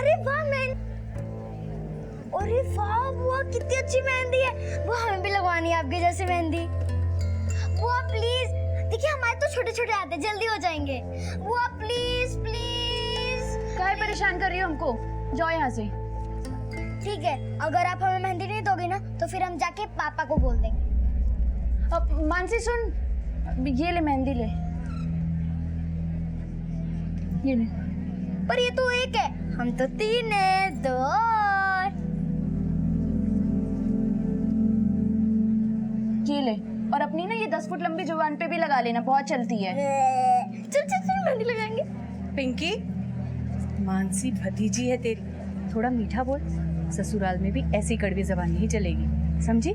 अरे वाह अरे वाह बुआ, कितनी अच्छी मेहंदी है। वो हमें भी लगवानी है आपके जैसी मेहंदी। बुआ प्लीज, देखिए हमारे तो छोटे छोटे आते, जल्दी हो जाएंगे। बुआ प्लीज प्लीज। काहे परेशान कर रही हो हमको? जाओ यहाँ से। ठीक है, अगर आप हमें मेहंदी नहीं दोगे ना तो फिर हम जाके पापा को बोल देंगे। अब मानसी सुन, ये ले मेहंदी ले, ये ले। पर ये तो एक है, हम तो 3 है, 2 और। ये ले, और अपनी ना ये 10 फुट लंबी जुबान पे भी लगा लेना, बहुत चलती है। चल चल चल मेहंदी लगाएंगे। पिंकी, मानसी भतीजी है तेरी, थोड़ा मीठा बोल। ससुराल में भी ऐसी कड़वी जबान नहीं चलेगी, समझी?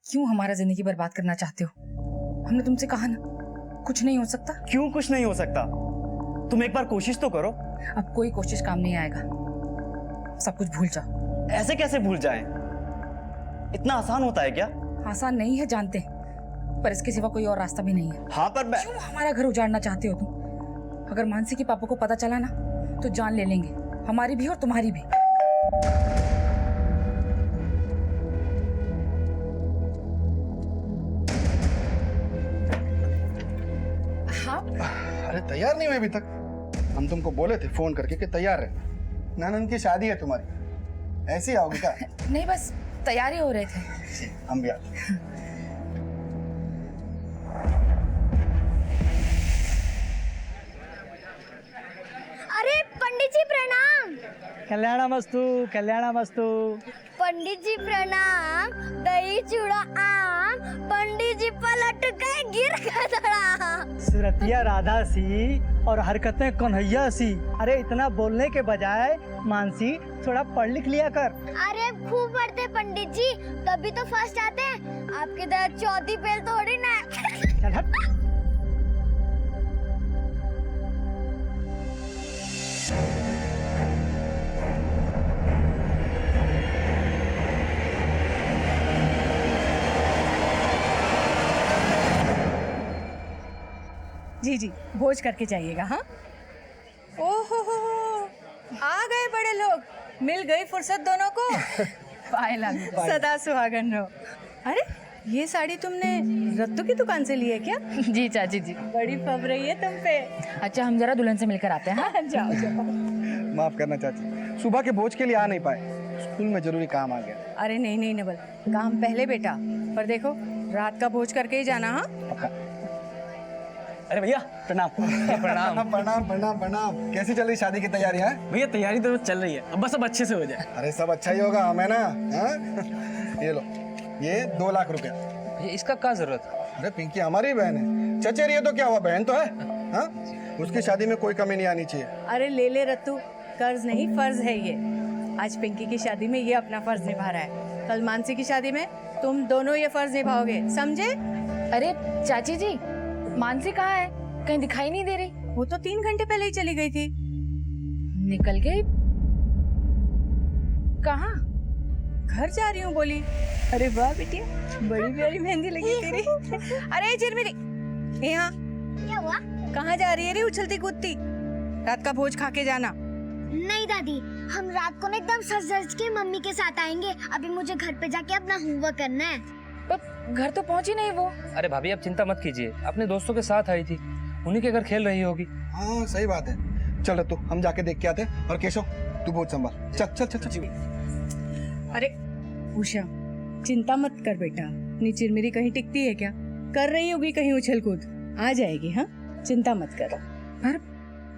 क्यों हमारा जिंदगी बर्बाद करना चाहते हो? हमने तुमसे कहा ना, कुछ नहीं हो सकता। क्यों कुछ नहीं हो सकता? तुम एक बार कोशिश तो करो। अब कोई कोशिश काम नहीं आएगा, सब कुछ भूल जाओ। ऐसे कैसे भूल जाएं? इतना आसान होता है क्या? आसान नहीं है जानते हैं, पर इसके सिवा कोई और रास्ता भी नहीं है। हाँ पर मैं... क्यों हमारा घर उजाड़ना चाहते हो तुम? अगर मानसी के पापा को पता चला ना तो जान ले लेंगे, हमारी भी और तुम्हारी भी। अरे तैयार नहीं हुए अभी तक? हम तुमको बोले थे फोन करके कि तैयार है। ननद की शादी है तुम्हारी, ऐसे ही आओगे क्या? नहीं, बस तैयारी हो रहे थे। हम भी आ। अरे पंडित जी प्रणाम। कल्याणमस्तु, कल्याणमस्तु। पंडित जी प्रणाम। दही चूड़ा आम, पंडित जी पलट गए, गिर गया। सूरतिया राधा सी और हरकतें कन्हैया सी। अरे इतना बोलने के बजाय मानसी थोड़ा पढ़ लिख लिया कर। अरे खूब पढ़ते पंडित जी, तभी तो फर्स्ट आते हैं। आपके तरह चौथी फेल थोड़ी ना। चल हट। जी जी, भोज करके जाइएगा। हाँ, ओहो हो, आ गए बड़े लोग, मिल गई फुर्सत दोनों को। पायला सदा सुहागन रहो। अरे ये साड़ी तुमने रत्तू की दुकान से ली है क्या? जी चाची जी। बड़ी फब रही है तुम पे। अच्छा, हम जरा दुल्हन से मिलकर आते हैं। हाँ? जाओ जाओ। माफ करना चाची, सुबह के भोज के लिए आ नहीं पाए, स्कूल में जरूरी काम आ गया। अरे नहीं नहीं नवल, काम पहले बेटा, पर देखो रात का भोज करके ही जाना। हाँ, अरे भैया प्रणाम। प्रणाम। प्रणाम प्रणाम प्रणाम। कैसी चल रही शादी की तैयारी है? भैया तैयारी तो चल रही है, अब बस अब अच्छे से हो जाए। अरे सब अच्छा ही होगा, हमें ना। हाँ? ये लो, ये 2 लाख रुपया। इसका क्या जरूरत है? अरे पिंकी हमारी बहन है, चचेरी है तो क्या हुआ, बहन तो है। हाँ? उसकी शादी में कोई कमी नहीं आनी चाहिए। अरे ले ले रत्तू, कर्ज नहीं फर्ज है ये। आज पिंकी की शादी में ये अपना फर्ज निभा रहा है, कल मानसी की शादी में तुम दोनों ये फर्ज निभाओगे, समझे? अरे चाची जी, मानसी कहाँ है? कहीं दिखाई नहीं दे रही। वो तो 3 घंटे पहले ही चली गई थी। निकल गई? कहाँ? घर जा रही हूँ बोली। अरे वाह बेटिया, बड़ी प्यारी मेहंदी लगी तेरी। अरे चिरमिरी, यहाँ क्या हुआ? कहाँ जा रही है रे उछलती कूदती? रात का भोज खा के जाना। नहीं दादी, हम रात को ना एकदम सज के मम्मी के साथ आएंगे। अभी मुझे घर पे जाके अपना होमवर्क करना है। पर घर तो पहुंची नहीं वो। अरे भाभी आप चिंता मत कीजिए, अपने दोस्तों के साथ आई थी, उन्हीं के घर खेल रही होगी। हाँ सही बात है, चल तू हम जाके देख के आते हैं। और केशव तू भोज संभाल, चल चल चल चल। अरे उषा, चिंता मत कर बेटा, अपनी चिरमिरी कहीं टिकती है क्या? कर रही होगी कहीं उछल कूद, आ जाएगी। हाँ, चिंता मत करो। पर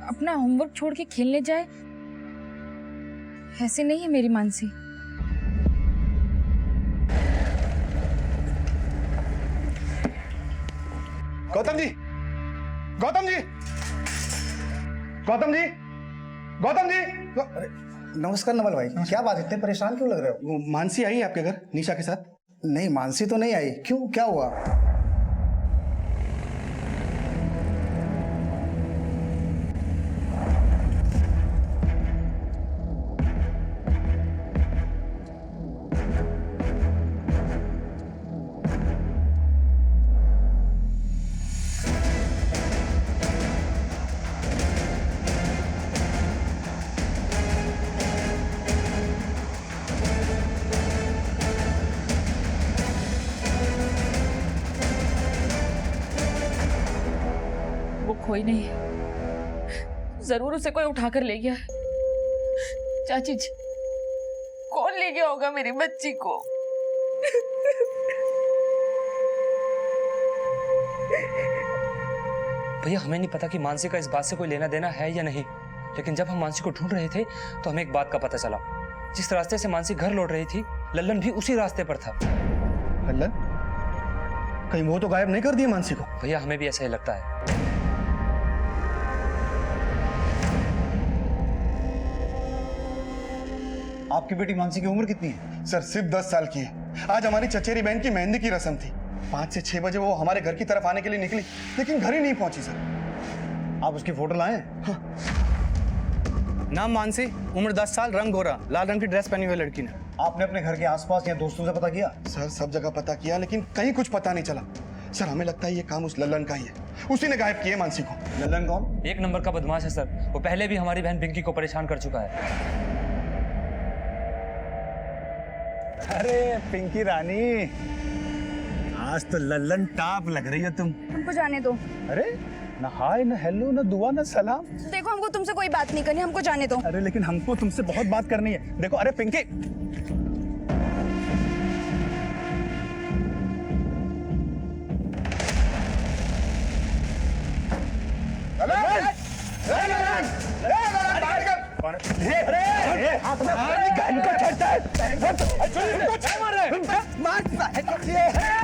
अपना होमवर्क छोड़ के खेलने जाए, ऐसे नहीं है मेरी मानसी। गौतम जी, गौतम जी, गौतम जी, गौतम जी। अरे नमस्कार नवल भाई, क्या बात, इतने परेशान क्यों लग रहे हो? वो मानसी आई है आपके घर निशा के साथ? नहीं, मानसी तो नहीं आई। क्यों, क्या हुआ? कोई नहीं, जरूर उसे कोई उठा कर ले गया। चाची जी, कौन ले गया होगा मेरी बच्ची को? भैया हमें नहीं पता कि मानसी का इस बात से कोई लेना देना है या नहीं, लेकिन जब हम मानसी को ढूंढ रहे थे तो हमें एक बात का पता चला। जिस रास्ते से मानसी घर लौट रही थी, लल्लन भी उसी रास्ते पर था। लल्लन? कहीं वो तो गायब नहीं कर दिया मानसी को? भैया हमें भी ऐसा ही लगता है। आपकी बेटी मानसी की उम्र कितनी है? सर सिर्फ 10 साल की है। आज हमारी चचेरी बहन की मेहंदी की रस्म थी। 5 से 6 बजे वो हमारे घर की तरफ आने के लिए निकली, लेकिन घर ही नहीं पहुंची सर। आप उसकी फोटो लाए? हाँ। नाम मानसी, उम्र 10 साल, रंग गोरा, लाल रंग की ड्रेस पहनी हुई लड़की ने। आपने अपने घर के आसपास या दोस्तों से पता किया? सर सब जगह पता किया, लेकिन कहीं कुछ पता नहीं चला। सर हमें लगता है ये काम उस लल्लन का ही है। उसी ने गायब किया मानसी को। लल्लन कौन? एक नंबर का बदमाश है सर। वो पहले भी हमारी बहन पिंकी को परेशान कर चुका है। अरे पिंकी रानी, आज तो लल्लन टॉप लग रही हो तुम। हमको जाने दो। अरे न हाय न हेलो न दुआ न सलाम। देखो हमको तुमसे कोई बात नहीं करनी, हमको जाने दो। अरे लेकिन हमको तुमसे बहुत बात करनी है। देखो, अरे पिंकी,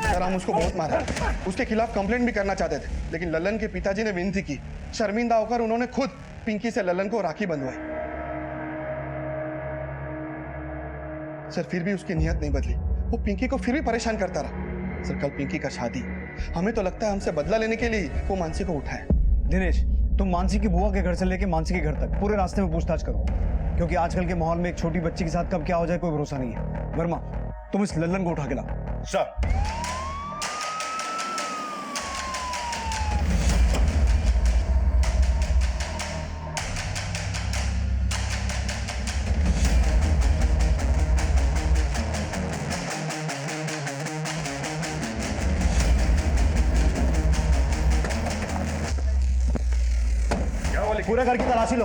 सर हम उसको बहुत मारा। उसके खिलाफ कंप्लेंट भी करना चाहते थे, लेकिन लल्लन के पिताजी ने विनती की। शर्मिंदा होकर उन्होंने खुद पिंकी से लल्लन को राखी बंधवाई। सर फिर भी उसकी नियत नहीं बदली। वो पिंकी को फिर भी परेशान करता रहा। सर कल पिंकी का शादी, हमें तो लगता है हमसे बदला लेने के लिए वो मानसी को उठाए। दिनेश, तुम मानसी की बुआ के घर से लेके मानसी के घर तक पूरे रास्ते में पूछताछ करो, क्योंकि आजकल के माहौल में एक छोटी बच्ची के साथ कब क्या हो जाए कोई भरोसा नहीं है। वर्मा, तुम इस लल्लन को उठा के लाओ। सर। पूरे घर की तलाशी लो।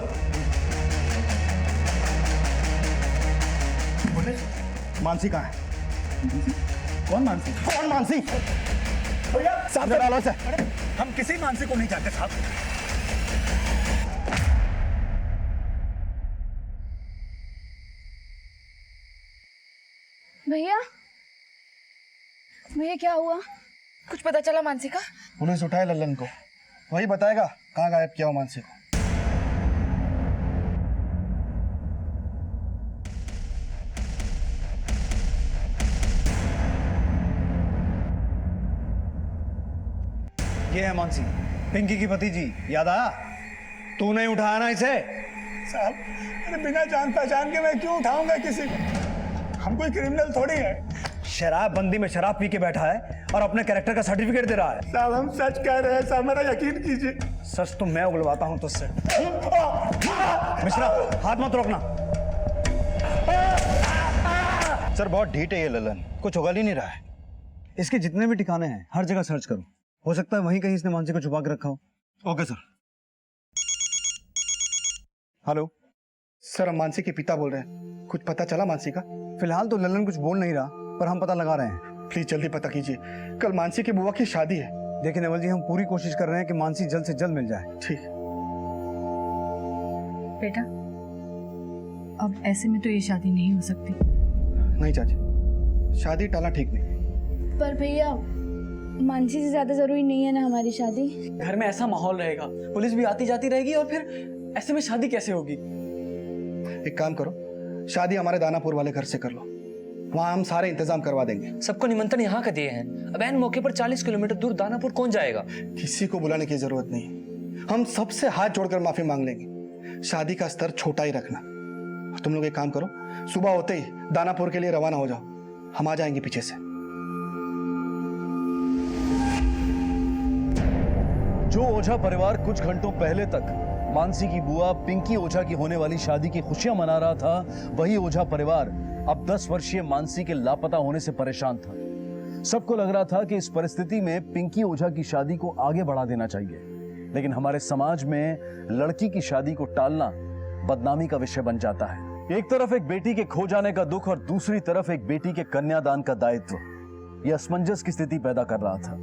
मानसी कहाँ है? कौन मानसी? कौन मानसी? भैया साहब डालो से। हम किसी मानसी को नहीं चाहते साहब। भैया, भैया क्या हुआ? कुछ पता चला मानसी का? पुलिस उठाए लल्लन को, वही बताएगा कहाँ गायब किया हो मानसी को। ये है मानसी, पिंकी की भतीजी। याद आया? तू नहीं उठाया ना इसे? साहब, अरे बिना जान पहचान के मैं क्यों उठाऊंगा किसी को? हम कोई क्रिमिनल थोड़ी है। शराबबंदी में शराब पी के बैठा है और अपने कैरेक्टर का सर्टिफिकेट दे रहा है। साहब हम सच कह रहे हैं साहब, मेरा यकीन कीजिए। सच तो मैं उगलवाता हूं तुझसे। मिश्रा, हाथ मत रोकना। सर बहुत ढीठ है ये लल्लन, कुछ उगल ही नहीं रहा है। इसके जितने भी ठिकाने हैं हर जगह सर्च करो, हो सकता है वहीं कहीं इसने मानसी को छुपा के रखा हो। Okay sir. हेलो सर हम मानसी के पिता बोल रहे हैं। कुछ पता चला मानसी का? फिलहाल तो लल्लन कुछ बोल नहीं रहा, पर हम पता लगा रहे हैं। प्लीज जल्दी पता कीजिए, कल मानसी की बुआ की शादी है। देखिए नेवल जी, हम पूरी कोशिश कर रहे हैं कि मानसी जल्द से जल्द मिल जाए। ठीक। बेटा, अब ऐसे में तो ये शादी नहीं हो सकती। नहीं चाची, शादी टालना ठीक नहीं। पर भैया, मानसी से ज्यादा जरूरी नहीं है ना हमारी शादी? घर में ऐसा माहौल रहेगा, पुलिस भी आती जाती रहेगी, और फिर ऐसे में शादी कैसे होगी? एक काम करो, शादी हमारे दानापुर वाले घर से कर लो, वहाँ हम सारे इंतजाम करवा देंगे। सबको निमंत्रण यहाँ का दिए हैं। अब ऐन मौके पर 40 किलोमीटर दूर दानापुर कौन जाएगा? किसी को बुलाने की जरूरत नहीं, हम सबसे हाथ जोड़कर माफी मांग लेंगे। शादी का स्तर छोटा ही रखना। तुम लोग एक काम करो, सुबह होते ही दानापुर के लिए रवाना हो जाओ, हम आ जाएंगे पीछे से। जो ओझा परिवार कुछ घंटों पहले तक मानसी की बुआ पिंकी ओझा की होने वाली शादी की खुशियां मना रहा था, वही ओझा परिवार अब 10 वर्षीय मानसी के लापता होने से परेशान था। सबको लग रहा था कि इस परिस्थिति में पिंकी ओझा की शादी को आगे बढ़ा देना चाहिए, लेकिन हमारे समाज में लड़की की शादी को टालना बदनामी का विषय बन जाता है। एक तरफ एक बेटी के खो जाने का दुख और दूसरी तरफ एक बेटी के कन्यादान का दायित्व, यह असमंजस की स्थिति पैदा कर रहा था।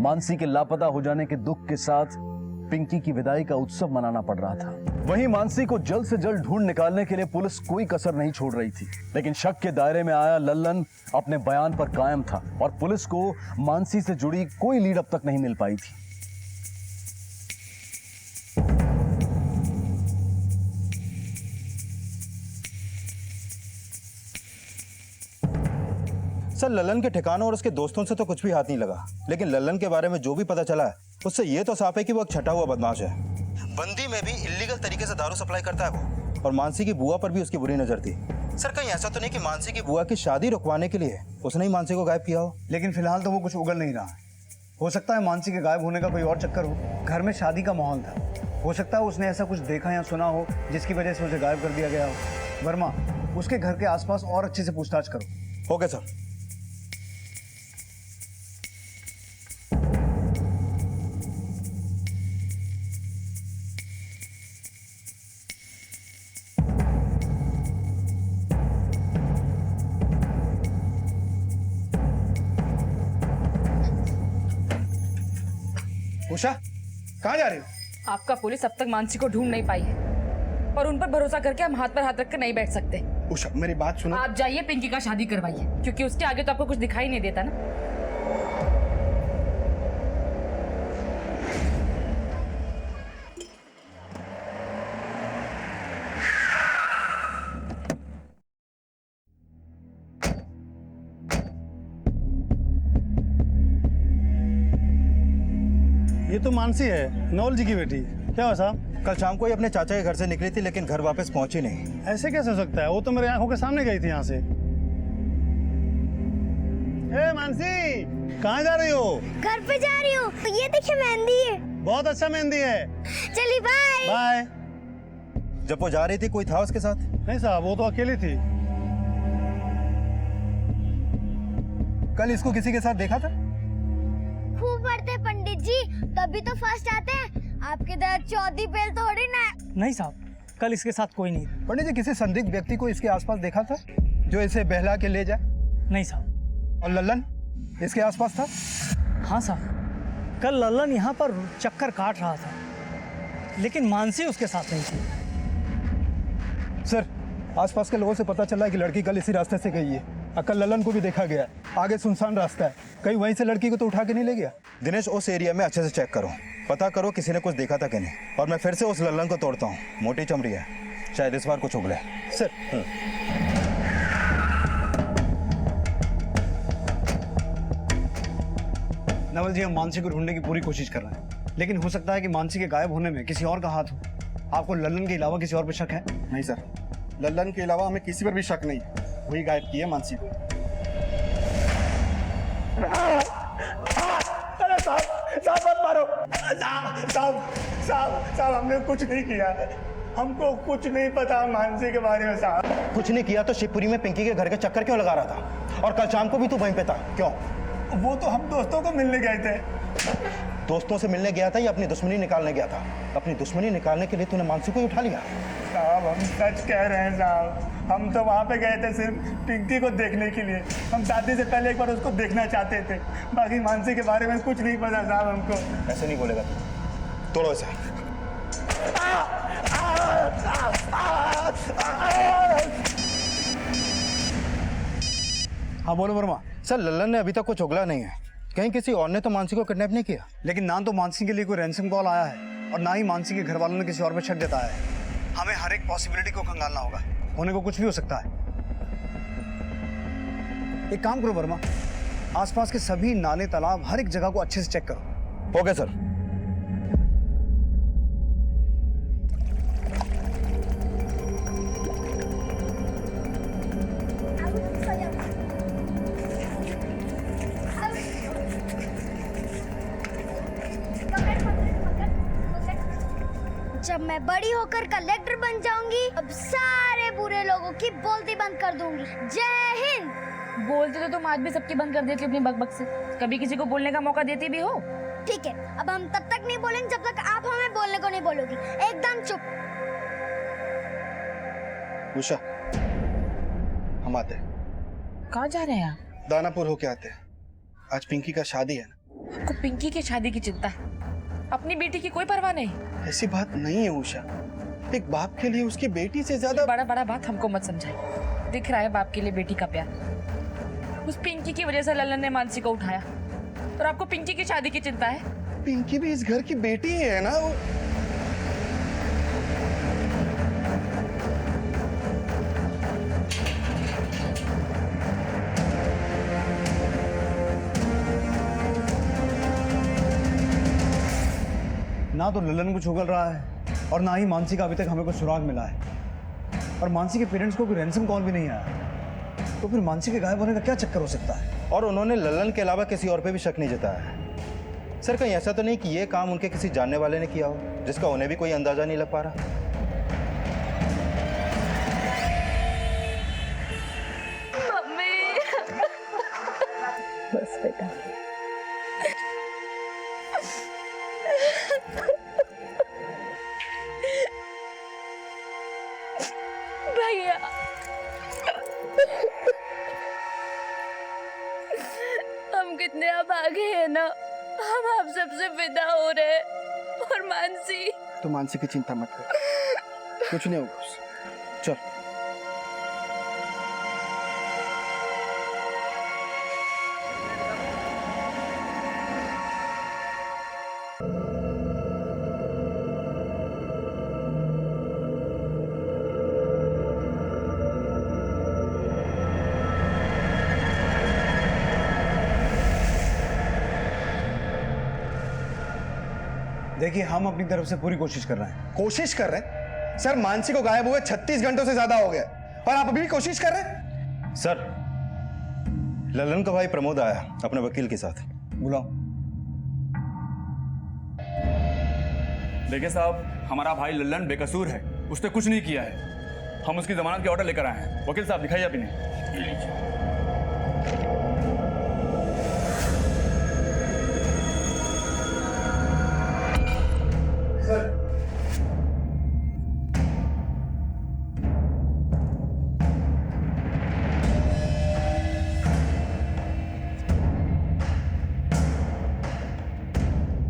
मानसी के लापता हो जाने के दुख के साथ पिंकी की विदाई का उत्सव मनाना पड़ रहा था। वहीं मानसी को जल्द से जल्द ढूंढ निकालने के लिए पुलिस कोई कसर नहीं छोड़ रही थी, लेकिन शक के दायरे में आया लल्लन अपने बयान पर कायम था और पुलिस को मानसी से जुड़ी कोई लीड अब तक नहीं मिल पाई थी। सर, लल्लन के ठिकानों और उसके दोस्तों से तो कुछ भी हाथ नहीं लगा, लेकिन लल्लन के बारे में जो भी पता चला है उससे ये तो साफ है कि वो एक छटा हुआ बदमाश है। बंदी में भी इलीगल तरीके से दारू सप्लाई करता है वो, और मानसी की बुआ पर भी उसकी बुरी नजर थी। सर, कहीं ऐसा तो नहीं कि मानसी की बुआ की शादी रुकवाने के लिए उसने ही मानसी को गायब किया हो? लेकिन फिलहाल तो वो कुछ उगल नहीं रहा है। हो सकता है मानसी के गायब होने का कोई और चक्कर हो। घर में शादी का माहौल था, हो सकता है उसने ऐसा कुछ देखा या सुना हो जिसकी वजह से उसे गायब कर दिया गया हो। वर्मा, उसके घर के आसपास और अच्छे से पूछताछ करो। Okay sir. उषा, कहाँ जा रही हो? आपका पुलिस अब तक मानसी को ढूंढ नहीं पाई है और उन पर भरोसा करके हम हाथ पर हाथ रख कर नहीं बैठ सकते। उषा, मेरी बात सुनो। आप जाइए, पिंकी का शादी करवाइए, क्योंकि उसके आगे तो आपको कुछ दिखाई नहीं देता ना। ये तो मानसी है, नवल जी की बेटी। क्या हुआ साहब? कल शाम को ही अपने चाचा के घर से निकली थी, लेकिन घर वापस पहुंची नहीं। ऐसे कैसे हो सकता है? वो तो मेरे आंखों के सामने गई थी यहाँ से। ए मानसी, कहाँ जा रही हो? घर पे जा रही हूँ। तो ये देखिए मेहंदी है। बहुत अच्छा मेहंदी है। चलिए बाय। बाय। जब वो जा रही थी कोई था उसके साथ? नहीं साहब, वो तो अकेली थी। कल इसको किसी के साथ देखा था? खूब पढ़ते पंडित जी, तभी तो फर्स्ट आते हैं। आपके दर चौथी बेल थोड़ी ना। नहीं साहब, कल इसके साथ कोई नहीं। पंडित जी, किसी संदिग्ध व्यक्ति को इसके आसपास देखा था जो इसे बहला के ले जाए? नहीं साहब। और लल्लन इसके आसपास था? हाँ साहब, कल लल्लन यहाँ पर चक्कर काट रहा था, लेकिन मानसी उसके साथ नहीं थी। सर, आसपास के लोगों से पता चला है कि लड़की कल इसी रास्ते से गई है। कल लल्लन को भी देखा गया है। आगे सुनसान रास्ता है, कहीं वहीं से लड़की को तो उठा के नहीं ले गया? दिनेश, उस एरिया में अच्छे से चेक करो, पता करो किसी ने कुछ देखा था कि नहीं। और मैं फिर से उस लल्लन को तोड़ता हूँ, मोटी चमड़ी है, शायद इस बार कुछ उगले। सर। नवल जी, हम मानसी को ढूंढने की पूरी कोशिश कर रहे हैं, लेकिन हो सकता है कि मानसी के गायब होने में किसी और का हाथ हो। आपको लल्लन के अलावा किसी और पर शक है? नहीं सर, लल्लन के अलावा हमें किसी पर भी शक नहीं। वही गायब की है मानसी को। अरे साहब मत मारो। साहब हमने कुछ नहीं किया। हमको कुछ नहीं पता मानसी के बारे में साहब। कुछ नहीं किया तो शिवपुरी में पिंकी के घर के चक्कर क्यों लगा रहा था? और कल शाम को भी तू वहीं पे था, क्यों? वो तो हम दोस्तों को मिलने गए थे। दोस्तों से मिलने गया था या अपनी दुश्मनी निकालने गया था? अपनी दुश्मनी निकालने के लिए तूने मानसी को ही उठा लिया। साहब, हम सच कह रहे हैं साहब। हम तो वहाँ पे गए थे सिर्फ पिंकी को देखने के लिए। हम शादी से पहले एक बार उसको देखना चाहते थे। बाकी मानसी के बारे में कुछ नहीं पता साहब हमको। ऐसे नहीं बोलेगा, तोड़ो इसे। हाँ बोलो वर्मा। सर, लल्लन ने अभी तक कुछ उगला नहीं है। कहीं किसी और ने तो मानसी को किडनैप नहीं किया? लेकिन ना तो मानसी के लिए कोई रैंसम कॉल आया है और ना ही मानसी के घर वालों ने किसी और पे शक जताया है। हमें हर एक पॉसिबिलिटी को खंगालना होगा, होने को कुछ भी हो सकता है। एक काम करो वर्मा, आसपास के सभी नाले तालाब हर एक जगह को अच्छे से चेक करो। Okay sir. जब मैं बड़ी होकर कलेक्टर बन जाऊंगी, अब सारे बुरे लोगों की बोलती बंद कर दूंगी। जय हिंद। बोलते तो तुम आज भी सबकी बंद कर देती हो अपनी बकबक से। कभी किसी को बोलने का मौका देती भी हो? ठीक है, अब हम तब तक नहीं बोलेंगे जब तक आप हमें बोलने को नहीं बोलोगी। एकदम चुप। उषा, हम आते हैं। कहाँ जा रहे हैं आप? दानापुर होके आते हैं। आज पिंकी का शादी है ना। आपको पिंकी की शादी की चिंता है, अपनी बेटी की कोई परवाह नहीं। ऐसी बात नहीं है उषा, एक बाप के लिए उसकी बेटी से ज्यादा बड़ा बड़ा बात हमको मत समझाइए। दिख रहा है बाप के लिए बेटी का प्यार। उस पिंकी की वजह से ललन ने मानसी को उठाया और आपको पिंकी की शादी की चिंता है। पिंकी भी इस घर की बेटी ही है ना। ना तो ललन कुछ उगल रहा है और ना ही मानसी का अभी तक हमें कोई सुराग मिला है, और मानसी के पेरेंट्स को कोई रैंसम कॉल भी नहीं आया। तो फिर मानसी के गायब होने का क्या चक्कर हो सकता है? और उन्होंने ललन के अलावा किसी और पे भी शक नहीं जताया है। सर, कहीं ऐसा तो नहीं कि ये काम उनके किसी जानने वाले ने किया हो जिसका उन्हें भी कोई अंदाजा नहीं लग पा रहा? मम्मी। बस बेटा। भैया, हम कितने अब आगे हैं ना, हम आप सबसे विदा हो रहे हैं। और मानसी, तो मानसी की चिंता मत कर, कुछ नहीं होगा उससे। चल। देखिए, हम अपनी तरफ से पूरी कोशिश कर रहे हैं। कोशिश कर रहे हैं? सर, मानसी को गायब हुए 36 घंटों से ज्यादा हो गए और आप अभी भी कोशिश कर रहे हैं? सर, ललन का भाई प्रमोद आया अपने वकील के साथ। बुलाओ। देखिए साहब, हमारा भाई लल्लन बेकसूर है, उसने कुछ नहीं किया है। हम उसकी जमानत के ऑर्डर लेकर आए हैं। वकील साहब, दिखाइए अपने।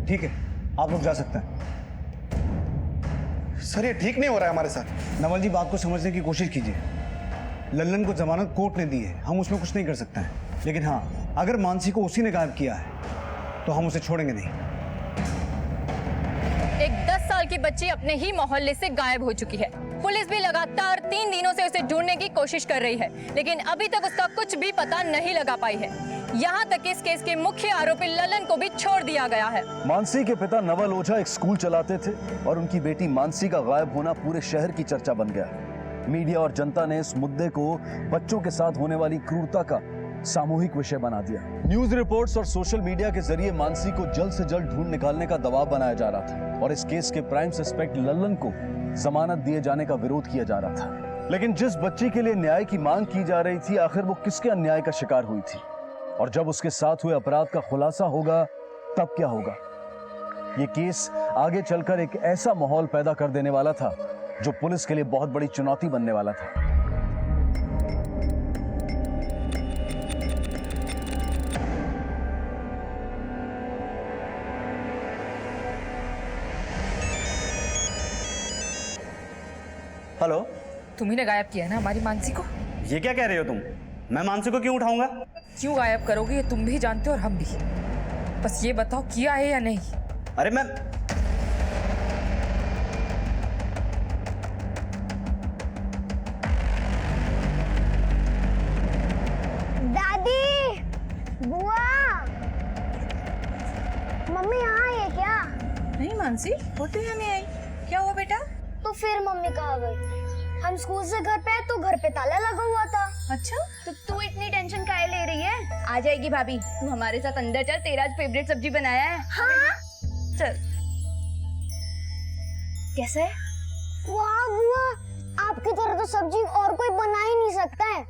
ठीक है, आप लोग जा सकते हैं। सर, ये ठीक नहीं हो रहा है हमारे साथ। नवल जी, बात को समझने की कोशिश कीजिए। लल्लन को जमानत कोर्ट ने दी है, हम उसमें कुछ नहीं कर सकते हैं। लेकिन हाँ, अगर मानसी को उसी ने गायब किया है तो हम उसे छोड़ेंगे नहीं। एक 10 साल की बच्ची अपने ही मोहल्ले से गायब हो चुकी है। पुलिस भी लगातार 3 दिनों से उसे ढूंढने की कोशिश कर रही है, लेकिन अभी तक उसका कुछ भी पता नहीं लगा पाई है। यहाँ तक इस केस के मुख्य आरोपी ललन को भी छोड़ दिया गया है। मानसी के पिता नवल ओझा एक स्कूल चलाते थे और उनकी बेटी मानसी का गायब होना पूरे शहर की चर्चा बन गया। मीडिया और जनता ने इस मुद्दे को बच्चों के साथ होने वाली क्रूरता का सामूहिक विषय बना दिया। न्यूज रिपोर्ट्स और सोशल मीडिया के जरिए मानसी को जल्द से जल्द ढूंढ निकालने का दबाव बनाया जा रहा था और इस केस के प्राइम सस्पेक्ट ललन को जमानत दिए जाने का विरोध किया जा रहा था। लेकिन जिस बच्ची के लिए न्याय की मांग की जा रही थी, आखिर वो किसके अन्याय का शिकार हुई थी? और जब उसके साथ हुए अपराध का खुलासा होगा तब क्या होगा? ये केस आगे चलकर एक ऐसा माहौल पैदा कर देने वाला था जो पुलिस के लिए बहुत बड़ी चुनौती बनने वाला था। हेलो, तुम्ही ने गायब किया है ना हमारी मानसी को। ये क्या कह रहे हो तुम? मैं मानसी को क्यों उठाऊंगा? क्यों गायब करोगे ये तुम भी जानते हो और हम भी। बस ये बताओ किया है या नहीं। अरे मैं दादी, बुआ, मम्मी यहाँ आई है क्या? नहीं मानसी, वो तो यहाँ नहीं आई। क्या हुआ बेटा? तो फिर मम्मी कहाँ गई? हम स्कूल से घर पे आए तो घर पे ताला लगा हुआ था। अच्छा, तो तू इतनी टेंशन काहे ले रही है? आ जाएगी भाभी, तू हमारे साथ अंदर चल, तेरा आज फेवरेट सब्जी बनाया है। हाँ? चल। कैसे? वाह बुआ, आपकी तरह तो सब्जी और कोई बना ही नहीं सकता है।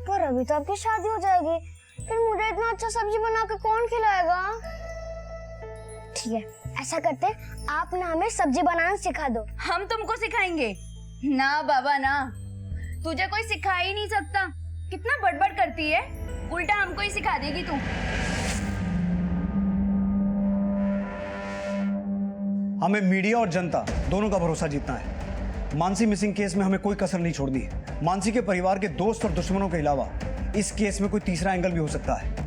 पर अभी तो आपकी शादी हो जाएगी, फिर मुझे इतना अच्छा सब्जी बना के कौन खिलाएगा? ठीक है, ऐसा करते हैं, आप ना हमें सब्जी बनाना सिखा दो। हम तुमको सिखाएंगे? ना बाबा ना, तुझे कोई सिखा ही नहीं सकता। कितना बड़बड़ करती है, उल्टा हमको ही सिखा देगी तू। हमें मीडिया और जनता दोनों का भरोसा जीतना है। मानसी मिसिंग केस में हमें कोई कसर नहीं छोड़नी है। मानसी के परिवार के दोस्त और दुश्मनों के अलावा इस केस में कोई तीसरा एंगल भी हो सकता है।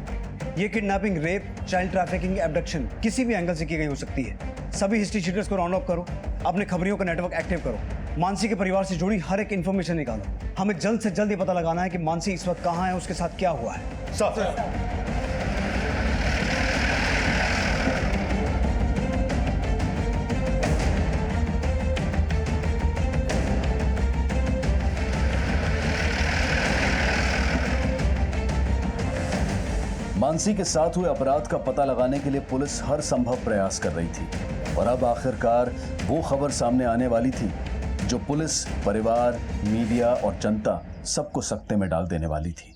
ये kidnapping, rape, child trafficking, abduction किसी भी एंगल से की गई हो सकती है। सभी हिस्ट्री शीटर्स को राउंड अप करो, अपने खबरियों का नेटवर्क एक्टिव करो, मानसी के परिवार से जुड़ी हर एक इन्फॉर्मेशन निकालो। हमें जल्द से जल्द ये पता लगाना है कि मानसी इस वक्त कहाँ है, उसके साथ क्या हुआ है। सर मानसी के साथ हुए अपराध का पता लगाने के लिए पुलिस हर संभव प्रयास कर रही थी और अब आखिरकार वो खबर सामने आने वाली थी जो पुलिस, परिवार, मीडिया और जनता सबको सकते में डाल देने वाली थी।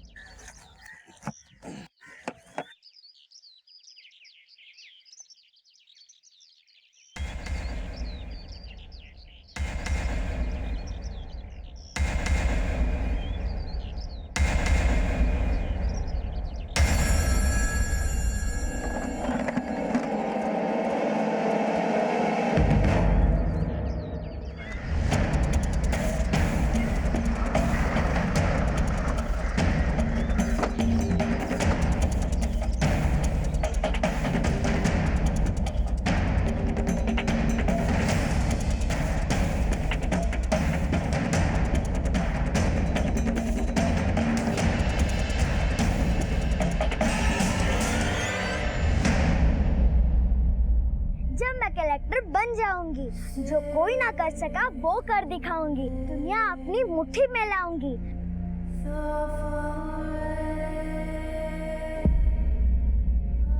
कलेक्टर बन जाऊंगी, जो कोई ना कर सका वो कर दिखाऊंगी, दुनिया अपनी मुट्ठी में लाऊंगी।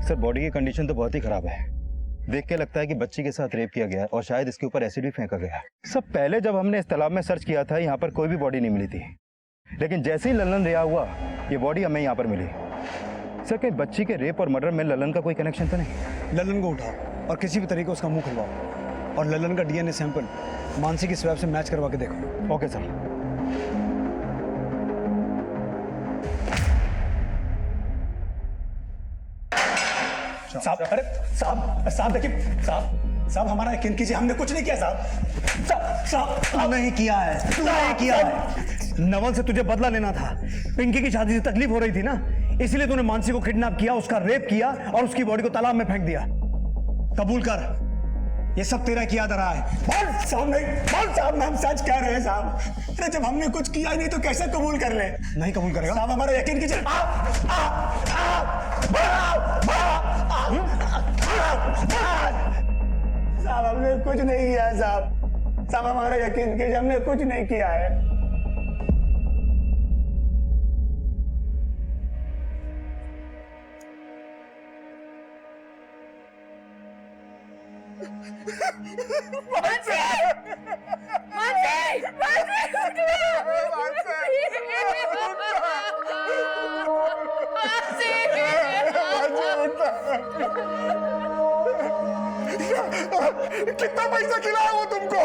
सर, बॉडी की कंडीशन तो बहुत ही खराब है। देख के लगता है कि बच्ची के साथ रेप किया गया है और शायद इसके ऊपर एसिड भी फेंका गया है। सब पहले जब हमने इस तालाब में सर्च किया था, यहाँ पर कोई भी बॉडी नहीं मिली थी, लेकिन जैसे ही ललन रिहा हुआ, ये बॉडी हमें यहाँ पर मिली। सर, कहीं बच्ची के रेप और मर्डर में ललन का कोई कनेक्शन तो नहीं? ललन को उठाओ और किसी भी तरीके उसका मुंह खुलवाओ और ललन का डीएनए सैंपल मानसी की स्वैब से मैच करवा के देखो। Okay sir. साहब, अरे साहब देखिए, साहब हमारा यकीन कीजिए, हमने कुछ नहीं किया साहब। साहब नहीं किया है, नहीं किया है। नवल से तुझे बदला लेना था। पिंकी की शादी से तकलीफ हो रही थी ना, इसलिए तूने मानसी को किडनैप किया, उसका रेप किया और उसकी बॉडी को तालाब में फेंक दिया। कबूल कर, ये सब तेरा किया रहा है। बोल साहब, नहीं बोल साहब, हम सच कह रहे हैं साहब। अरे जब हमने कुछ किया ही नहीं तो कैसे कबूल कर ले? नहीं कबूल करेगा साहब, हमारा यकीन कीजिए। साहब हमने कुछ नहीं किया साहब। साहब हमारा यकीन कीजिए, हमने कुछ नहीं किया है। कितना पैसा खिलाया वो तुमको?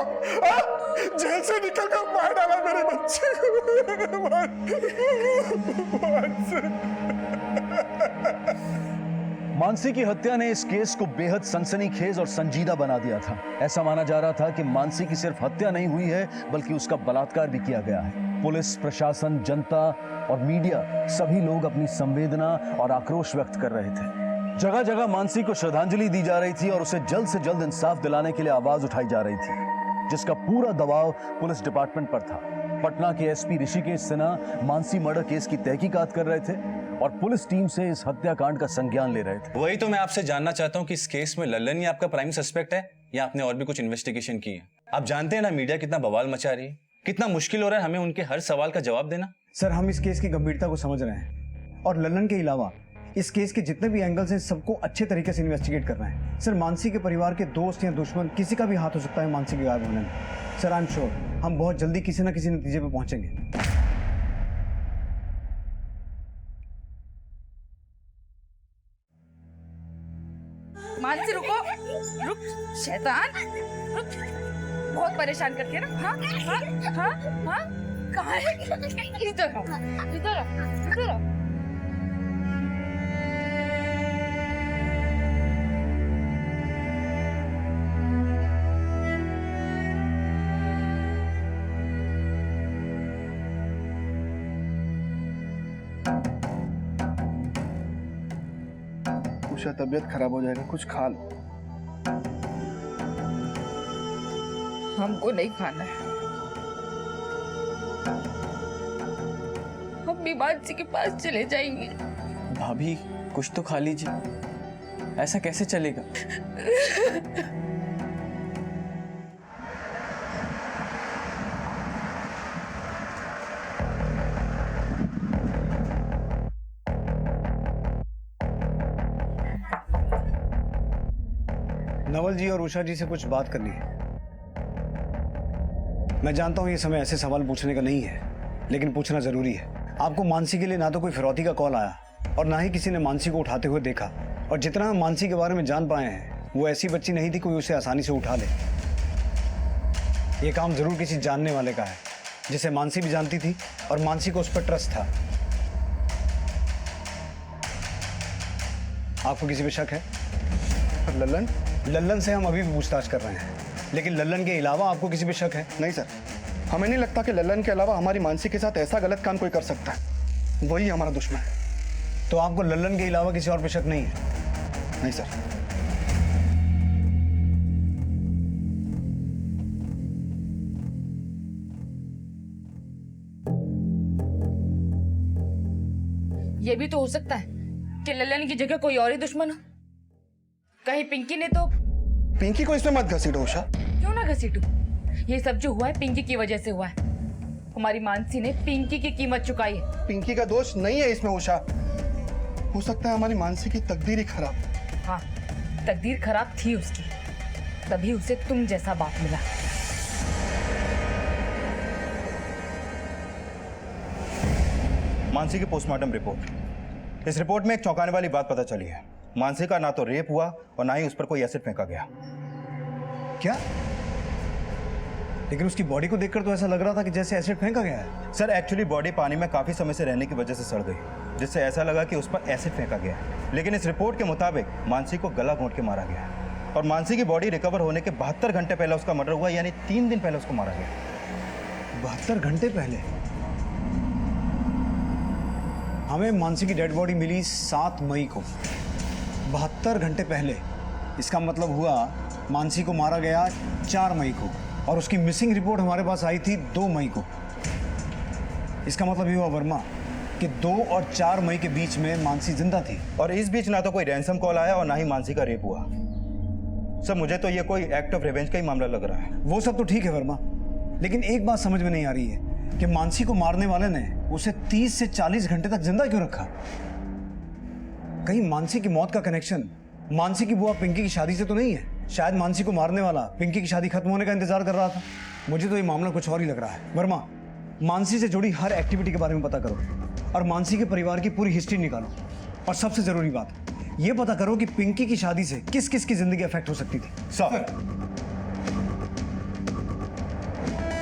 जेल से निकल कर मार डाला मेरे बच्चे मानसी की हत्या ने इस केस को बेहद सनसनीखेज और संजीदा बना दिया था। ऐसा माना जा रहा था कि मानसी की सिर्फ हत्या नहीं हुई है, बल्कि उसका बलात्कार भी किया गया है। पुलिस, प्रशासन, जनता और मीडिया सभी लोग अपनी संवेदना और आक्रोश व्यक्त कर रहे थे। जगह जगह मानसी को श्रद्धांजलि दी जा रही थी और उसे जल्द से जल्द इंसाफ दिलाने के लिए आवाज उठाई जा रही थी, जिसका पूरा दबाव पुलिस डिपार्टमेंट पर था। पटना के SP Rishikesh Sinha Mansi murder case की तहकीकात कर रहे थे और पुलिस टीम से इस हत्याकांड का संज्ञान ले रहे थे। वही तो मैं आपसे जानना चाहता हूँ कि इस केस में लल्लन ही आपका प्राइम सस्पेक्ट है या आपने और भी कुछ इन्वेस्टिगेशन की है? आप जानते हैं ना मीडिया कितना बवाल मचा रही है, कितना मुश्किल हो रहा है हमें उनके हर सवाल का जवाब देना। सर, हम इस केस की गंभीरता को समझ रहे हैं और ललन के अलावा इस केस के जितने भी एंगल्स हैं सबको अच्छे तरीके से इन्वेस्टिगेट कर रहे हैं। सर, मानसी के परिवार के दोस्त या दुश्मन किसी का भी हाथ हो सकता है मानसी के गायब होने में। सर, आई एम श्योर हम बहुत जल्दी किसी ना किसी नतीजे पे पहुंचेंगे। मानसी रुको, शैतान, बहुत परेशान करती है ना। हाँ हाँ हाँ हाँ, कहाँ है? इधर आओ, इधर आओ, इधर आओ। उषा तबीयत खराब हो जाएगा, कुछ खा लो। हमको नहीं खाना है। हम भी मानसी के पास चले जाएंगे। भाभी कुछ तो खा लीजिए, ऐसा कैसे चलेगा? नवल जी और उषा जी से कुछ बात करनी है। मैं जानता हूं ये समय ऐसे सवाल पूछने का नहीं है, लेकिन पूछना जरूरी है। आपको मानसी के लिए ना तो कोई फिरौती का कॉल आया और ना ही किसी ने मानसी को उठाते हुए देखा, और जितना हम मानसी के बारे में जान पाए हैं वो ऐसी बच्ची नहीं थी कोई उसे आसानी से उठा ले। ये काम जरूर किसी जानने वाले का है, जिसे मानसी भी जानती थी और मानसी को उस पर ट्रस्ट था। आपको किसी पे शक है? लल्लन? लल्लन से हम अभी भी पूछताछ कर रहे हैं, लेकिन लल्लन के अलावा आपको किसी पे शक है? नहीं सर, हमें नहीं लगता कि लल्लन के अलावा हमारी मानसी के साथ ऐसा गलत काम कोई कर सकता है। वही हमारा दुश्मन है। तो आपको लल्लन के अलावा किसी और पे शक नहीं है? नहीं सर। ये भी तो हो सकता है कि लल्लन की जगह कोई और ही दुश्मन हो। कहीं पिंकी ने तो। पिंकी को इसमें मत घसीटो उषा। क्यों ना घसीटू? ये सब जो हुआ है पिंकी की वजह से हुआ है। हमारी मानसी ने पिंकी की कीमत चुकाई है। पिंकी का दोष नहीं है इसमें उषा। हो सकता है हमारी मानसी की तकदीर ही खराब। हाँ, तकदीर खराब थी उसकी, तभी उसे तुम जैसा बाप मिला। मानसी की पोस्टमार्टम रिपोर्ट। इस रिपोर्ट में एक चौंकाने वाली बात पता चली है। मानसी का ना तो रेप हुआ और ना ही उस पर कोई एसिड फेंका गया। क्या? लेकिन उसकी बॉडी को देखकर तो ऐसा लग रहा था कि जैसे एसिड फेंका गया है। सर एक्चुअली बॉडी पानी में काफी समय से रहने की वजह से सड़ गई, जिससे ऐसा लगा कि उस पर एसिड फेंका गया है। लेकिन इस रिपोर्ट के मुताबिक मानसी को गला घोंट के मारा गया है, और मानसी की बॉडी रिकवर होने के 72 घंटे पहले उसका मर्डर हुआ, यानी 3 दिन पहले उसको मारा गया। 72 घंटे पहले? हमें मानसी की डेड बॉडी मिली 7 मई को, 72 घंटे पहले। इसका मतलब हुआ मानसी को मारा गया 4 मई को, और उसकी मिसिंग रिपोर्ट हमारे पास आई थी 2 मई को। इसका मतलब ये हुआ वर्मा कि 2 और 4 मई के बीच में मानसी जिंदा थी, और इस बीच ना तो कोई रैंसम कॉल आया और ना ही मानसी का रेप हुआ। सर मुझे तो ये कोई एक्ट ऑफ रिवेंज का ही मामला लग रहा है। वो सब तो ठीक है वर्मा, लेकिन एक बात समझ में नहीं आ रही है कि मानसी को मारने वाले ने उसे 30 से 40 घंटे तक जिंदा क्यों रखा? कहीं मानसी की मौत का कनेक्शन मानसी की बुआ पिंकी की शादी से तो नहीं है? शायद मानसी को मारने वाला पिंकी की शादी खत्म होने का इंतजार कर रहा था। मुझे तो ये मामला कुछ और ही लग रहा है। वर्मा, मानसी से जुड़ी हर एक्टिविटी के बारे में पता करो और मानसी के परिवार की पूरी हिस्ट्री निकालो, और सबसे जरूरी बात ये पता करो कि पिंकी की शादी से किस किस की जिंदगी अफेक्ट हो सकती थी। सर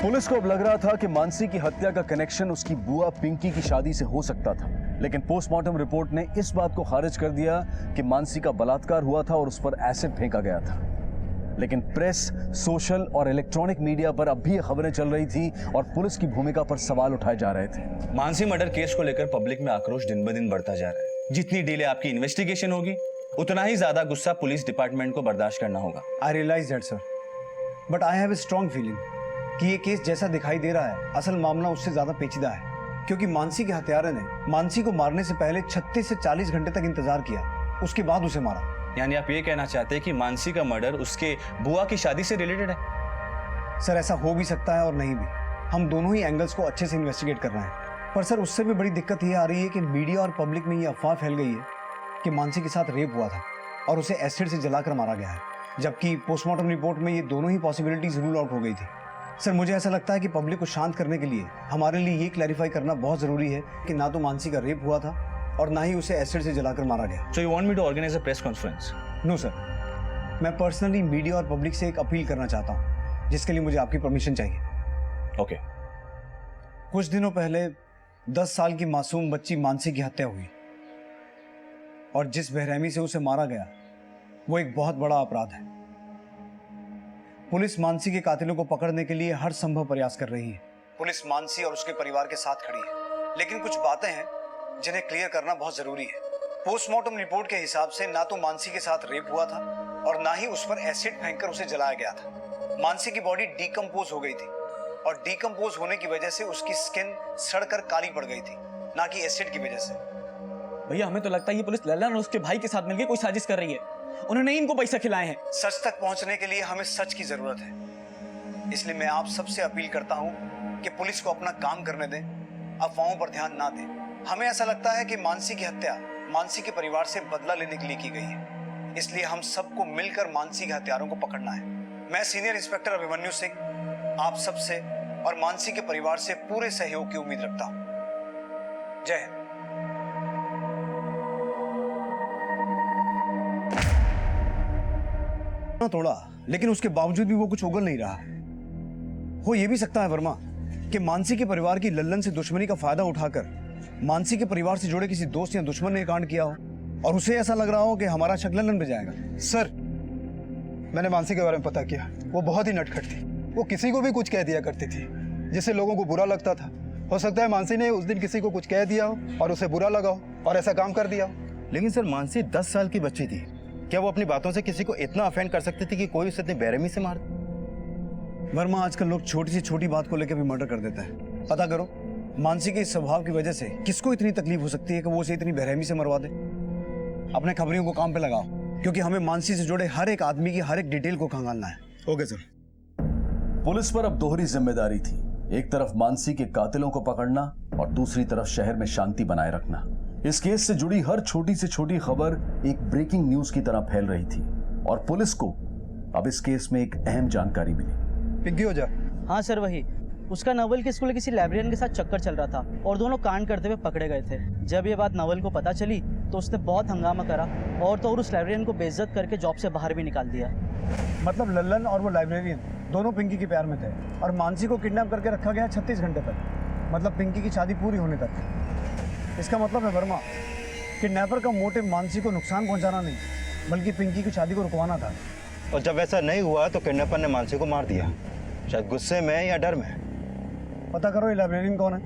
पुलिस को अब लग रहा था कि मानसी की हत्या का कनेक्शन उसकी बुआ पिंकी की शादी से हो सकता था, लेकिन पोस्टमार्टम रिपोर्ट ने इस बात को खारिज कर दिया कि मानसी का बलात्कार हुआ था और उस पर एसिड फेंका गया था। लेकिन प्रेस, सोशल और इलेक्ट्रॉनिक मीडिया पर अब भी ये खबरें चल रही थी और पुलिस की भूमिका पर सवाल उठाए जा रहे थे। मानसी मर्डर केस को लेकर पब्लिक में आक्रोश दिन ब दिन बढ़ता जा रहा है। जितनी डिले आपकी इन्वेस्टिगेशन होगी, उतना ही ज्यादा गुस्सा पुलिस डिपार्टमेंट को बर्दाश्त करना होगा। I realise that sir, but I have a strong feeling कि ये केस जैसा दिखाई दे रहा है, असल मामला उससे ज्यादा पेचीदा है, क्योंकि मानसी के हत्यारे ने मानसी को मारने से पहले 36 से 40 घंटे तक इंतजार किया, उसके बाद उसे मारा। यानी आप ये कहना चाहते हैं कि मानसी का मर्डर उसके बुआ की शादी से रिलेटेड है? सर ऐसा हो भी सकता है और नहीं भी। हम दोनों ही एंगल्स को अच्छे से इन्वेस्टिगेट कर रहे हैं, पर सर उससे भी बड़ी दिक्कत ये आ रही है कि मीडिया और पब्लिक में ये अफवाह फैल गई है कि मानसी के साथ रेप हुआ था और उसे एसिड से जलाकर मारा गया है, जबकि पोस्टमार्टम रिपोर्ट में ये दोनों ही पॉसिबिलिटीज रूल आउट हो गई थी। सर मुझे ऐसा लगता है कि पब्लिक को शांत करने के लिए हमारे लिए ये क्लैरिफाई करना बहुत जरूरी है कि ना तो मानसी का रेप हुआ था और ना ही उसे एसिड से जलाकर मारा गया। So you want me to organize a press conference? No sir, मैं पर्सनली मीडिया और पब्लिक से एक अपील करना चाहता हूँ, जिसके लिए मुझे आपकी परमिशन चाहिए। ओके। कुछ दिनों पहले 10 साल की मासूम बच्ची मानसी की हत्या हुई और जिस बेरहमी से उसे मारा गया वो एक बहुत बड़ा अपराध है। पुलिस मानसी के कातिलों को पकड़ने के लिए हर संभव प्रयास कर रही है। पुलिस मानसी और उसके परिवार के साथ खड़ी है, लेकिन कुछ बातें हैं जिन्हें क्लियर करना बहुत जरूरी है। पोस्टमार्टम रिपोर्ट के हिसाब से ना तो मानसी के साथ रेप हुआ था और ना ही उस पर एसिड फेंककर उसे जलाया गया था। मानसी की बॉडी डीकम्पोज हो गई थी और डीकम्पोज होने की वजह से उसकी स्किन सड़कर काली पड़ गई थी, ना कि एसिड की वजह से। भैया हमें तो लगता है ये पुलिस लल्लन और उसके भाई के साथ मिलकर कोई साजिश कर रही है। उन्होंने इनको पैसा खिलाए हैं। सच तक पहुंचने के लिए हमें सच की जरूरत है, इसलिए मैं आप सबसे अपील करता हूं कि पुलिस को अपना काम करने दें, अफवाहों पर ध्यान ना दें। हमें ऐसा लगता है कि मानसी की हत्या मानसी के परिवार से बदला लेने के लिए की गई है, इसलिए हम सबको मिलकर मानसी के हत्यारों को पकड़ना है। मैं सीनियर इंस्पेक्टर अभिमन्यु सिंह आप सबसे और मानसी के परिवार से पूरे सहयोग की उम्मीद रखता हूं। जय हिंद। तोड़ा, लेकिन उसके बावजूद भी वो कुछ उगल नहीं रहा। हो ये भी सकता है वर्मा कि मानसी के परिवार की लल्लन से दुश्मनी का फायदा उठाकर मानसी के परिवार से जुड़े किसी दोस्त या दुश्मन ने कांड किया हो और उसे ऐसा लग रहा हो कि हमारा शक लल्लन पे जाएगा। सर, मैंने मानसी के बारे में पता किया। वो बहुत ही नटखट थी। वो किसी को भी कुछ कह दिया करती थी जिससे लोगों को बुरा लगता था। हो सकता है मानसी ने उस दिन किसी को कुछ कह दिया हो और उसे बुरा लगा हो और ऐसा काम कर दिया हो। लेकिन सर, मानसी 10 साल की बच्ची थी। क्या वो अपनी बातों से किसी को इतना अफेंड कर सकती थी कि कोई उसे इतनी बेरहमी से मार? वर्मा, आजकल लोग छोटी से छोटी बात को लेकर भी मर्डर कर देते हैं। पता करो मानसी के इस स्वभाव की वजह से किसको इतनी तकलीफ हो सकती है कि वो उसे इतनी बेरहमी से मरवा दे। अपने खबरियों को काम पे लगाओ, क्योंकि हमें मानसी से जुड़े हर एक आदमी की हर एक डिटेल को खंगालना है। Okay sir. पुलिस पर अब दोहरी जिम्मेदारी थी। एक तरफ मानसी के कातिलों को पकड़ना और दूसरी तरफ शहर में शांति बनाए रखना। इस केस से जुड़ी हर छोटी से छोटी खबर एक ब्रेकिंग न्यूज की तरह फैल रही थी और पुलिस को अब इस केस में एक अहम जानकारी मिली। पिंकी ओझा। हाँ सर, वही। उसका नवल के स्कूल के किसी लाइब्रेरियन के साथ चक्कर चल रहा था और दोनों कांड करते हुए पकड़े गए थे। जब ये बात नवल को पता चली तो उसने बहुत हंगामा करा और तो और उस लाइब्रेरियन को बेइज्जत करके जॉब से बाहर भी निकाल दिया। मतलब लल्लन और वो लाइब्रेरियन दोनों पिंकी के प्यार में थे और मानसी को किडनैप करके रखा गया 36 घंटे तक, मतलब पिंकी की शादी पूरी होने तक। इसका मतलब है वर्मा, किडनैपर का मोटिव मानसी को नुकसान पहुंचाना नहीं बल्कि पिंकी की शादी को रुकवाना था। और जब ऐसा नहीं हुआ तो किडनैपर ने मानसी को मार दिया, शायद गुस्से में या डर में। पता करो ये लाइब्रेरियन कौन है।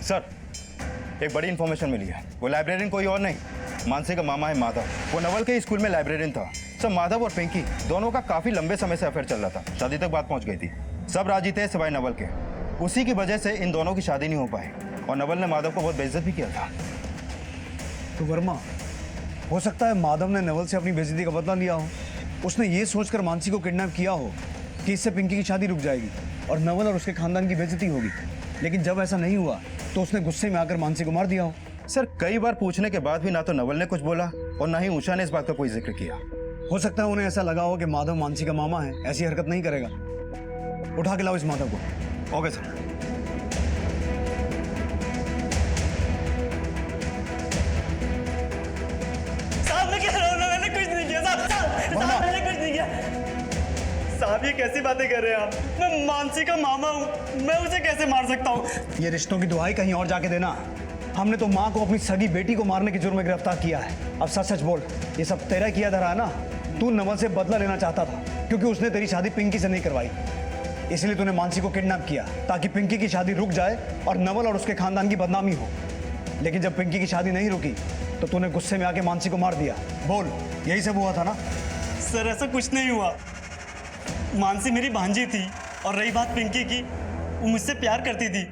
सर, एक बड़ी इंफॉर्मेशन मिली है। वो लाइब्रेरियन कोई और नहीं, मानसी का मामा है माधव। वो नवल के ही स्कूल में लाइब्रेरियन था। सर, माधव और पिंकी दोनों का काफी लंबे समय से अफेयर चल रहा था। शादी तक बात पहुंच गई थी। सब राजी थे सिवाय नवल के। उसी की वजह से इन दोनों की शादी नहीं हो पाई और नवल ने माधव को बहुत बेइज्जत भी किया था। तो वर्मा, हो सकता है माधव ने नवल से अपनी बेइज्जती का बदला लिया हो। उसने ये सोचकर मानसी को किडनैप किया हो कि इससे पिंकी की शादी रुक जाएगी और नवल और उसके खानदान की बेइज्जती होगी। लेकिन जब ऐसा नहीं हुआ तो उसने गुस्से में आकर मानसी को मार दिया हो। सर, कई बार पूछने के बाद भी ना तो नवल ने कुछ बोला और ना ही उषा ने इस बात का कोई जिक्र किया। हो सकता है उन्हें ऐसा लगा हो कि माधव मानसी का मामा है, ऐसी हरकत नहीं करेगा। उठा के लाओ इस माधव को। Okay sir. मैंने कुछ नहीं किया साहब, मैंने कुछ नहीं किया साहब। ये कैसी बातें कर रहे हैं आप? मैं मानसी का मामा हूँ, मैं उसे कैसे मार सकता हूँ? ये रिश्तों की दुहाई कहीं और जाके देना। हमने तो माँ को अपनी सगी बेटी को मारने के जुर्म में गिरफ्तार किया है। अब सच सच बोल, ये सब तेरा किया धरा है ना? तू नवल से बदला लेना चाहता था क्योंकि उसने तेरी शादी पिंकी से नहीं करवाई, इसलिए तूने मानसी को किडनैप किया ताकि पिंकी की शादी रुक जाए और नवल और उसके खानदान की बदनामी हो। लेकिन जब पिंकी की शादी नहीं रुकी तो तूने गुस्से में आके मानसी को मार दिया। बोल, यही सब हुआ था ना? सर, ऐसा कुछ नहीं हुआ। मानसी मेरी भांजी थी और रही बात पिंकी की, वो मुझसे प्यार करती थी,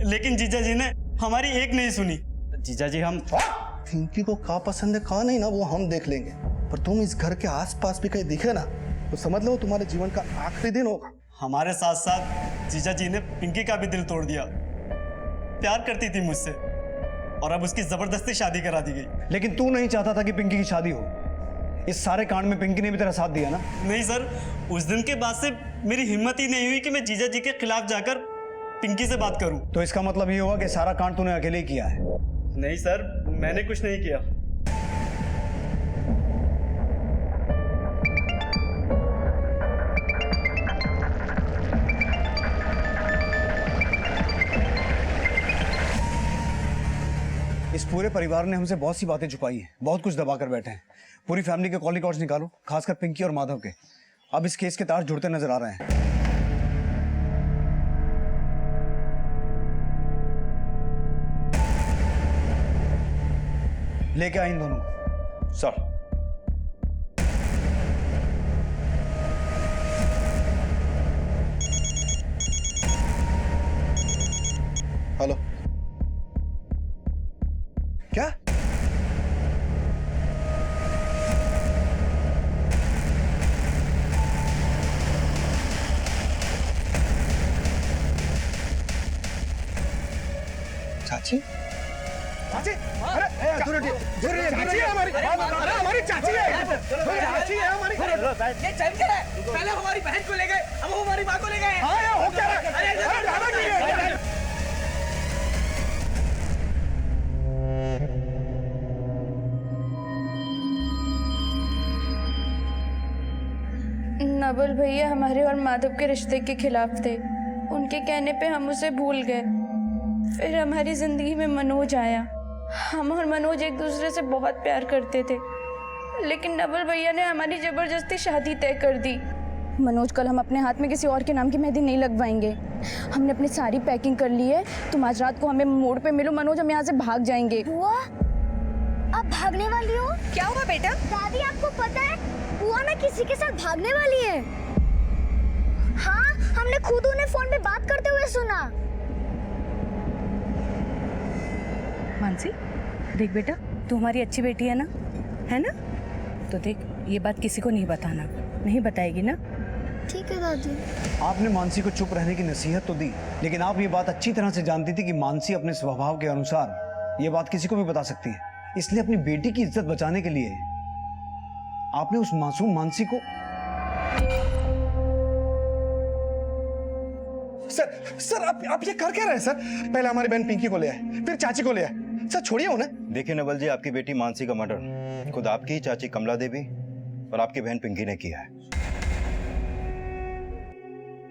लेकिन जीजा जी ने हमारी एक नहीं सुनी। जीजा जी, हम पिंकी को कहाँ पसंद है कहाँ नहीं ना वो हम देख लेंगे, पर तुम इस घर के आसपास भी कहीं दिखे ना तो समझ लो तुम्हारे जीवन का आखिरी दिन होगा। हमारे साथ साथ जीजा जी ने पिंकी का भी दिल तोड़ दिया। प्यार करती थी मुझसे और अब उसकी जबरदस्ती शादी करा दी गई। लेकिन तू नहीं चाहता था कि पिंकी की शादी हो। इस सारे कांड में पिंकी ने भी तेरा साथ दिया ना? नहीं सर, उस दिन के बाद से मेरी हिम्मत ही नहीं हुई कि मैं जीजा जी के खिलाफ जाकर पिंकी से बात करूं। तो इसका मतलब ये हुआ कि सारा कांड तूने अकेले ही किया है? नहीं सर, मैंने कुछ नहीं किया। इस पूरे परिवार ने हमसे बहुत सी बातें छुपाई हैं, बहुत कुछ दबा कर बैठे हैं। पूरी फैमिली के कॉल रिकॉर्ड्स निकालो, खासकर पिंकी और माधव के। अब इस केस के तार जुड़ते नजर आ रहे हैं। लेके आए इन दोनों को। सर हेलो, क्या? चाची? चाची? अरे दूर हटिए, दूर हटिए, चाची है हमारी, अरे हमारी चाची है, चाची है हमारी। ये चल क्या है? पहले हमारी बहन को ले गए, अब हमारी माँ को ले गए। हाँ ये हो क्या रहा है? अरे ज़्यादा नहीं है। नवल भैया हमारे और माधव के रिश्ते के खिलाफ थे। उनके कहने पे हम उसे भूल गए। फिर हमारी जिंदगी में मनोज आया। हम और मनोज एक दूसरे से बहुत प्यार करते थे, लेकिन नवल भैया ने हमारी जबरदस्ती शादी तय कर दी। मनोज, कल हम अपने हाथ में किसी और के नाम की मेहंदी नहीं लगवाएंगे। हमने अपनी सारी पैकिंग कर ली है। तुम आज रात को हमें मोड़ पे मिलो। मनोज, हम यहाँ से भाग जाएंगे। बुआ, आप भागने वाली हो? क्या हुआ बेटा? दादी, आपको पता है बुआ ना किसी के साथ भागने वाली है। हाँ, हमने खुद उन्हें फोन पे बात करते हुए सुना। मानसी, देख बेटा, तू हमारी अच्छी बेटी है ना, है ना? तो देख, ये बात किसी को नहीं बताना। नहीं बताएगी ना? ठीक है दादी। आपने मानसी को चुप रहने की नसीहत तो दी, लेकिन आप ये बात अच्छी तरह से जानती थी कि मानसी अपने स्वभाव के अनुसार ये बात किसी को भी बता सकती है। इसलिए अपनी बेटी की इज्जत बचाने के लिए आपने उस मासूम मानसी को। सर आप ये कर क्या रहे हैं सर? पहले हमारी बहन पिंकी को ले आए, फिर चाची को ले आए। सर छोड़िए उन्हें। देखिए नवल जी, आपकी बेटी मानसी का मर्डर खुद आपकी चाची कमला देवी और आपकी बहन पिंकी ने किया है।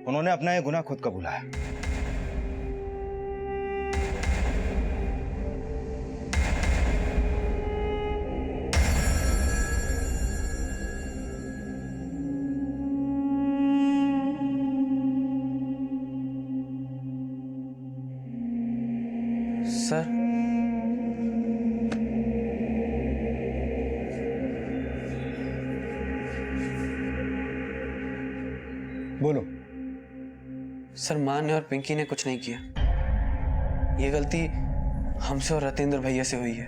उन्होंने अपना ये गुनाह खुद कबूला है। सर, बोलो। सर, माँ ने और पिंकी ने कुछ नहीं किया। ये गलती हमसे और रतेंद्र भैया से हुई है।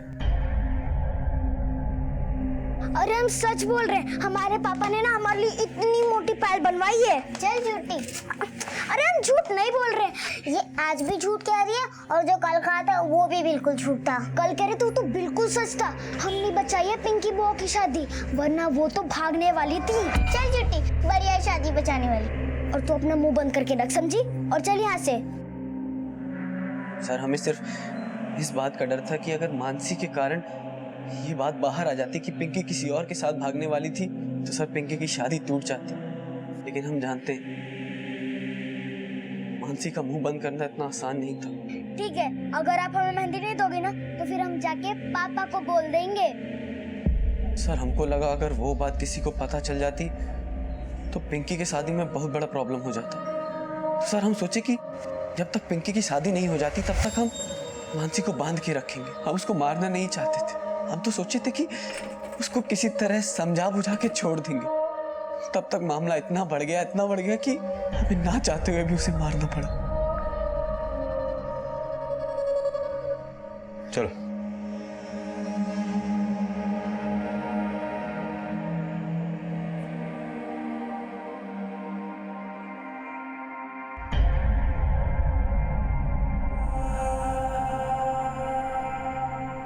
अरे हम सच बोल रहे हैं, हमारे पापा ने ना हमारे लिए इतनी मोटी फाइल बनवाई है। चल झूठी। अरे हम झूठ नहीं बोल रहे, ये आज भी झूठ कह रही है और जो कल कहा था वो भी बिल्कुल झूठ था। कल कह रही थी तो बिल्कुल सच था। हमने बचाई है पिंकी बुआ की शादी, वरना वो तो भागने वाली थी। चल झूठी, बढ़िया शादी बचाने वाली। और तू अपना मुंह बंद करके रख, समझी? और चल यहाँ से। सर, हमें सिर्फ इस बात का डर था कि अगर मानसी के कारण ये बात बाहर आ जाती कि पिंकी किसी और के साथ भागने वाली थी, तो सर पिंकी की शादी टूट जाती। लेकिन हम जानते हैं मानसी का मुंह बंद करना इतना आसान नहीं था। ठीक है, अगर आप हमें मेहंदी नहीं दोगे ना तो फिर हम जाके पापा को बोल देंगे। सर, हमको लगा अगर वो बात किसी को पता चल जाती तो पिंकी की शादी में बहुत बड़ा प्रॉब्लम हो जाता। तो सर हम सोचे कि जब तक पिंकी की शादी नहीं हो जाती तब तक हम मानसी को बांध के रखेंगे। हम उसको मारना नहीं चाहते थे। हम तो सोचे थे कि उसको किसी तरह समझा बुझा के छोड़ देंगे। तब तक मामला इतना बढ़ गया कि हमें ना चाहते हुए भी उसे मारना पड़ा। चलो।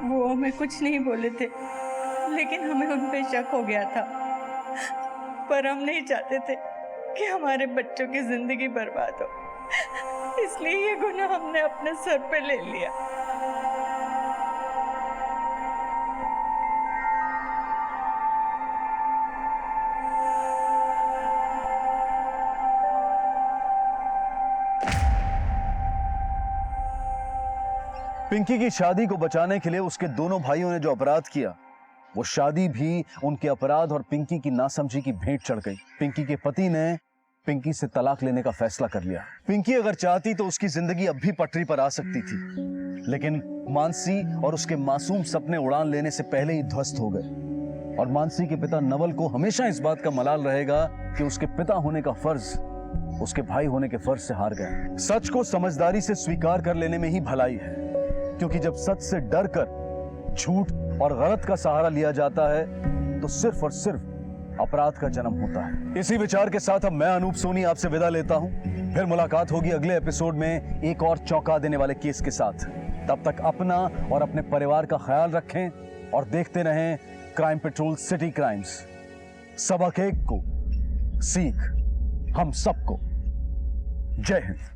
वो हमें कुछ नहीं बोले थे, लेकिन हमें उन पे शक हो गया था। पर हम नहीं चाहते थे कि हमारे बच्चों की जिंदगी बर्बाद हो। इसलिए ये गुनाह हमने अपने सर पे ले लिया। पिंकी की शादी को बचाने के लिए उसके दोनों भाइयों ने जो अपराध किया, वो शादी भी उनके अपराध और पिंकी की नासमझी की भेंट चढ़ गई। पिंकी के पति ने पिंकी से तलाक लेने का फैसला कर लिया। पिंकी अगर चाहती तो उसकी जिंदगी अब भी पटरी पर आ सकती थी, लेकिन मानसी और उसके मासूम सपने उड़ान लेने से पहले ही ध्वस्त हो गए। और मानसी के पिता नवल को हमेशा इस बात का मलाल रहेगा कि उसके पिता होने का फर्ज उसके भाई होने के फर्ज से हार गए। सच को समझदारी से स्वीकार कर लेने में ही भलाई है, क्योंकि जब सच से डर कर झूठ और गलत का सहारा लिया जाता है तो सिर्फ और सिर्फ अपराध का जन्म होता है। इसी विचार के साथ अब मैं अनूप सोनी आपसे विदा लेता हूं। फिर मुलाकात होगी अगले एपिसोड में एक और चौंका देने वाले केस के साथ। तब तक अपना और अपने परिवार का ख्याल रखें और देखते रहें क्राइम पेट्रोल सिटी क्राइम्स। सबक एक को सीख हम सबको। जय हिंद।